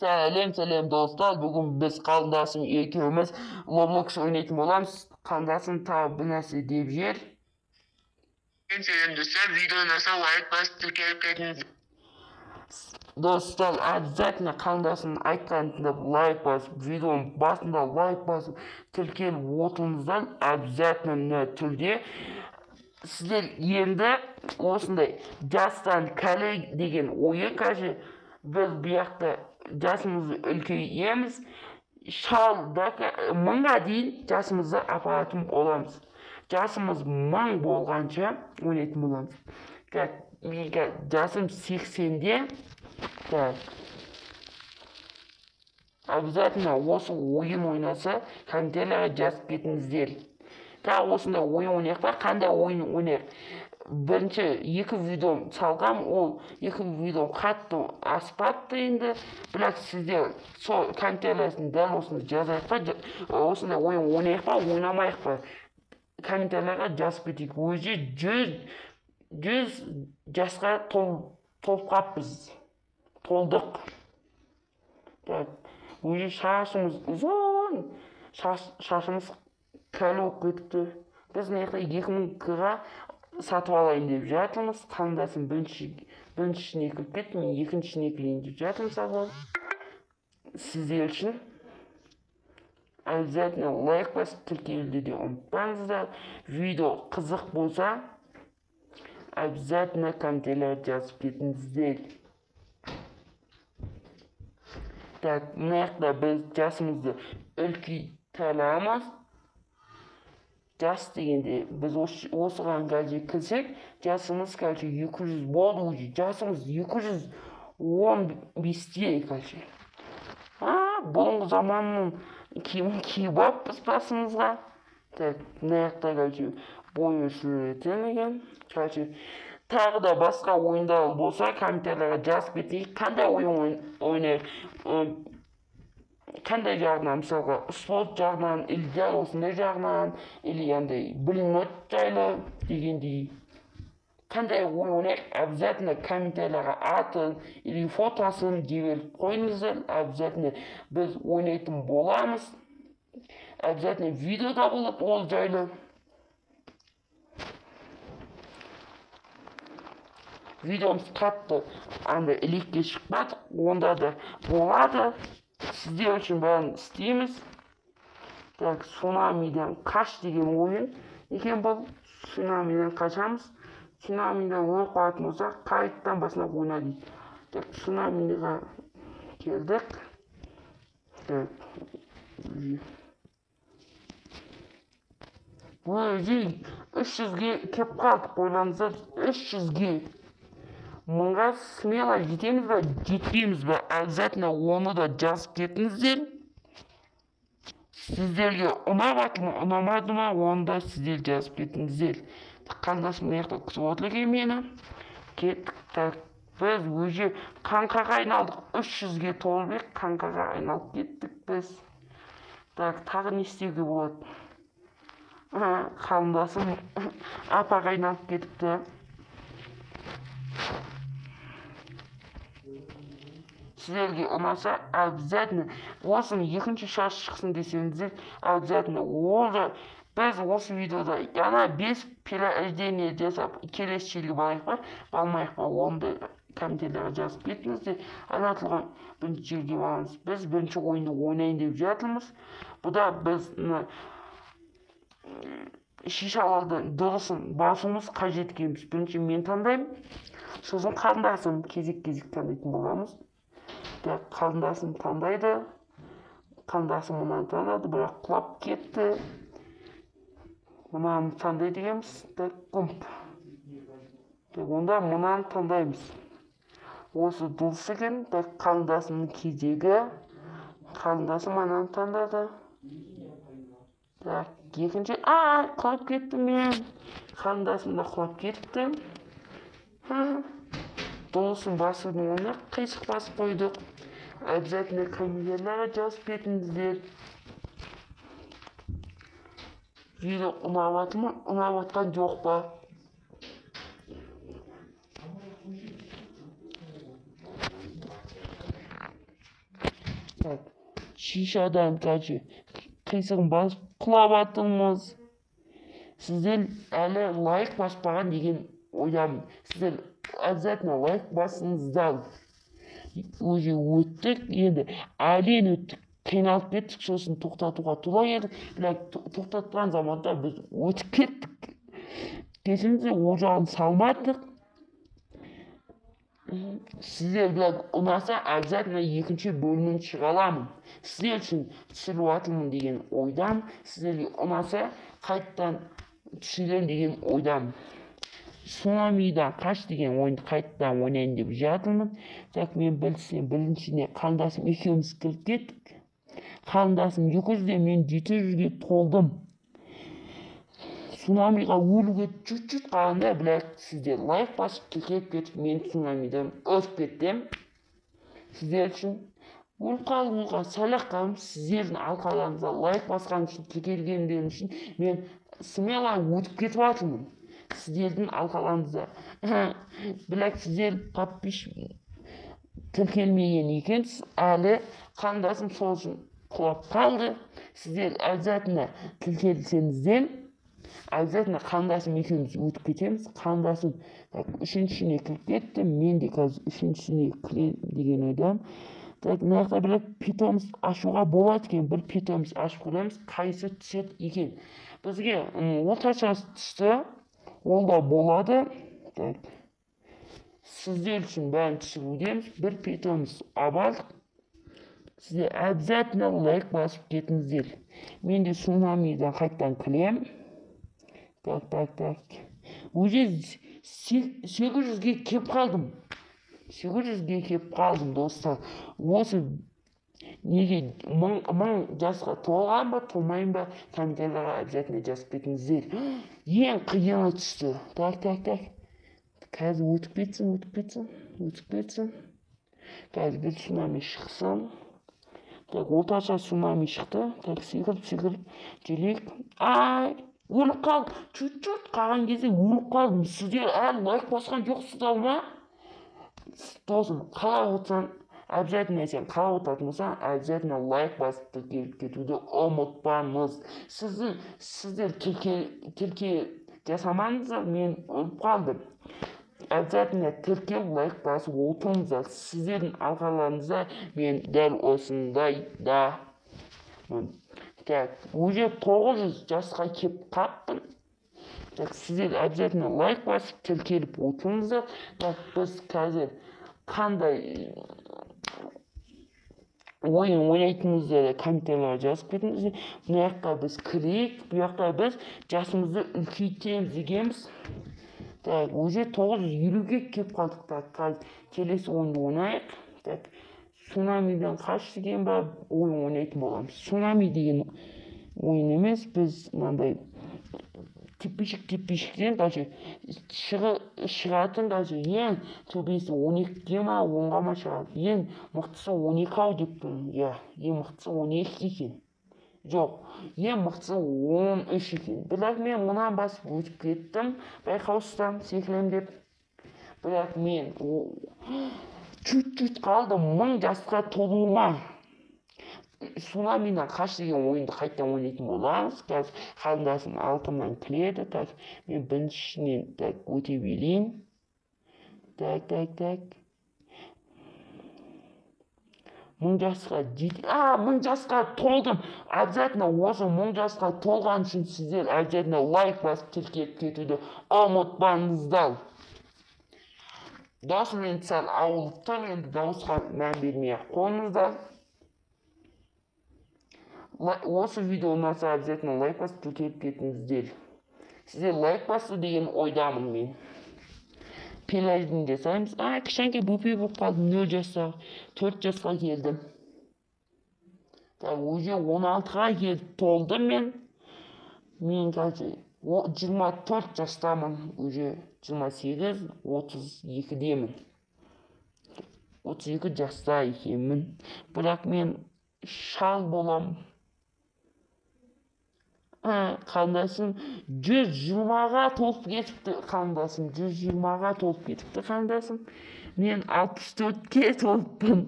Сәлем достар, бүгін біз қалындасым екеуміз Roblox ойнайтын боламыз. Қалындасым тағы бір нәрсе деп жер. Сәлем достар, видеоны лайк басып тіркеліп кетіңіз. Достар, обязательно қалындасым айтқанын тыңдап лайк басып, видеоның басында лайк басып тіркеліп отырыңыздар. Обязательно түрде. Сіздер енді осындай жастан кәлей деген ойы кажы. Біз бұяқта жасымызды үлкейеміз. Шалда 1000-ға дейін жасымызды апаратын боламыз. Жасымыз 1000 болғанша ойнайтын боламыз. Егер жасым 80-де, обязательно осы ойын ойнаса, комментарийлерге жазып кетіңіздер. Осындай ойын ойнайық па? Қандай ойын ойнайық? Бірінші 2 видео салғам, ол 2 видео қатты аспапты енді. Бірақ сіздер сол комментарийлерін дәл осыны жазайық па? Осындай ойын ойнайық па, ойнамайық па? Комментарийлерге жазып кетейік. Өзі 100 жасқа толып қаппыз. Толдық. Өзі шашымыз ұзын, шашымыз кәлі болып кетіпті. Біз неқті 2000-ға сатып алайын деп жатырмыз. Қалындасым біріншісіне кіріп кетті, мен екіншісіне кірейін деп жатырмын сатып алып. Сіздер үшін обязательно лайк басып тіркелуді де ұмытпаңыздар. Видео қызық болса, обязательно комментарийлерге жазып кетіңіздер. Мына біз жасымызды үлкейте аламыз. Жас дегенде біз осыған қазір кірсек, жасымыз қазір 200 болды уже. Жасымыз 215-те қазір. Бұрынғы заманның киімін киіп алыппыз басымызға. Мына қазір бой өсіретін екен. Тағы да басқа ойындар болса, комментарийлерге жазып кетейік. Қандай ойын ойнайық? Қандай жағынан, мысалға, спорт жағынан, или дәл осындай жағынан, или андай білімет жайлы дегендей. Қандай ойнайық? Обязательно комментарийлерге атын или фотосын жіберіп қойыңыздар. Обязательно біз ойнайтын боламыз. Обязательно видеода болады ол жайлы. Видеомыз қатты элекке шықпады, онда да болады. Сіздер үшін бәрін істейміз. Цунамиден қаш деген ойын екен бұл. Цунамиден қашамыз. Цунамиден өліп қалатын болсақ, қайттан басына ойна дейді. Цунамиден келдік. Өзі 300-ге кеп қалдық, ойлаңыздар. 300-ге. 1000-ға смело жетеміз бе, жетпейміз бе? Обязательно оны да жазып кетіңіздер. Сіздерге ұнамады ма, ұнамады ма, оны да сіздер жазып кетіңіздер. Қалындасым мына күтіп отыр екен мені. Кеттік. Біз өзі қаңқаға айналдық. 300-ге толып ек, қаңқаға айналып кеттік біз. Тағы не істеуге болады? Қалындасым апаға айналып кетіпті. Сіздерге ұнаса, обязательно осының екінші шаш шықсын десеңіздер, обязательно олды біз осы видеода яна 5 перерождение жасап келесі жерге барайық па, бармайық па, онды комментарийлерге жазып кетіңіздер. Ана тұрған бірінші жерге барамыз. Біз бірінші ойынды ойнайын деп жатырмыз. Бұда біз шишалардың дұрысын басуымыз қажет екенбіз. Бірінші мен таңдаймын, сосын қалындасым кезек-кезек таңдайтын боламыз. Қалындасым таңдайды. Қалындасым мұнан таңдады, бірақ құлап кетті. Мұнан таңдайды екенбіз. Онда мұнан таңдаймыз. Осы дұрыс екен. Қалындасымның кезегі. Қалындасым мұнан таңдады. Екінші, құлап кетті мен. Қалындасым да құлап кетті. Дұрысын басудың оны қисық басып қойдық. Обязательно комментарийлерге жазып кетіңіздер. Видео ұнап ма, ұнап жатқан жоқ па? так шишадан қисығын басып құлап жатырмыз. Сіздер әлі лайк баспаған деген ойдамын. Сіздер обязательно лайк басыңыздар. Уже өттік, енді әлен өттік, қиналып кеттік, сосын тоқтатуға тура келді. Бірақ тоқтатқан заманда біз өтіп кеттік. Кешіріңіздер, ол жағын салмадық. Сіздер бірақ ұнаса обязательно екінші бөлімін шығарамын. Сіздер үшін түсіріп жатырмын деген ойдамын. Сіздерге ұнаса қайттан түсірем деген ойдамын. Цунамидан қаш деген ойынды қайттан ойнайын деп жатырмын. Так мен білсем, біріншіне қарындасым екеуміз кіріп кеттік. Қарындасым 200-де, мен 700-ге толдым. Цунамиға өлуге чуть-чуть қалды, бірақ сіздер лайк басып тіркеліп кетіп, мен цунамидан өтіп кеттім. Сіздер үшін өліп қалуға сәл-ақ қалдым. Сіздердің арқаларыңызға лайк басқан үшін, тіркелгендерің үшін мен смело өтіп кетіп жатырмын. Сіздердің арқаларыңызда. Бірақ сіздер тіркелмеген екенсіз. Әлі қарындасым сол үшін құлап қалды. Сіздер обязательно тіркелсеңіздер, обязательно қарындасым екеуміз өтіп кетеміз. Қарындасым үшіншісіне кіріп кетті, мен де қазір үшіншісіне кірем деген ойдамын. Мына жақта бір питомыс ашуға болады екен. Бір питомыс ашып көреміз, қайсы түседі екен. Бізге орташасы түсті, ол да болады. Сіздер үшін бәрін түсірудеміз. Бір питомыс абалдық. Сіздер обязательно лайк басып кетіңіздер. Мен де цунамидан қайттан кілем. Так. Уже 800-ге кеп қалдым. 800-ге кеп қалдым, достар. Осы неге 1000 жасқа толған ба, толмайын ба, комментарийларға обязательно жазып кетіңіздер. Ең қиыны түсті. Так. Қазір өтіп кетсін. Қазір бір цунами шықсын. Так, орташа цунами шықты. Так, секіріп желек. Өліп қалдым. Чуть-чуть қалған кезде өліп қалдым. Сіздер әлі лайк басқан жоқсыздар ма? Досым, қалап отырсаң, обязательно сен қалап отыратын болсаң, обязательно лайк басып тіркеліп кетуді ұмытпаңыз. Сіздер тірке жасамаңыздар, мен өліп қалдым. Обязательно тіркеліп лайк басып отырыңыздар. Сіздердің арқаларыңызда мен дәл осындай да. Так, уже 900 жасқа кеп қаппын. Так, сіздер обязательно лайк басып тіркеліп отырыңыздар. Так, біз қазір қандай ойын ойнайтынымызды комментарийлерге жазып кетіңіздер. Бұл жаққа біз кірейік, бұл жақта біз жасымызды үлкейтеміз дегенбіз. Так, уже 950-ге кеп қалдық. Так, қазір келесі ойынды ойнайық. Так, цунамидан қаш деген ба ойын ойнайтын боламыз. Цунами деген ойын емес, біз мынандай теппешіктен шығатын ең төбесі 12-ге ма, 10-ға ма шығады. Ең мықтысы 12-ау деп тұрмын. Ең мықтысы 12 екен. Жоқ, ең мықтысы 13 екен. Бірақ мен мұнан басып өтіп кеттім. Байқаусыздан секілемдеп. Бірақ мен чуть-чуть қалдым 1000 жасқа толуыма. Цунамидан қаш деген ойынды қайттан ойнайтын боламыз. Қазір қарындасым алтыннан кіледі. Мен біріншісінен өте берейін. Так. 1000 жасқа 1000 жасқа толдым. Обязательно осы 1000 жасқа толған үшін сіздер обязательно лайк басып тіркеліп кетуді ұмытпаңыздар. Досым енді сәл ауырып тұр, енді дауысқа мән бермей қойыңыздар. Осы видео ұнаса обязательно лайк басып тіркеліп кетіңіздер. Сіздер лайк басты деген ойдамын мен. Пелаждың жасаймыз. Кішкентай бөпе болып қалдым, 0 жасқа, 4 жасқа келдім. Уже 16-ға келіп толдым мен. Мен қазір 24 жастамын, уже 28, 32-демін. 32 жаста екенмін. Бірақ мен шал боламын. Қарындасым 120-ға толып кетіпті. Қарындасым 120-ға толып кетіпті. Қарындасым мен 64-ке толыппын.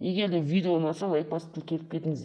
егер де видео ұнаса лайк басып тіркеліп кетіңіз.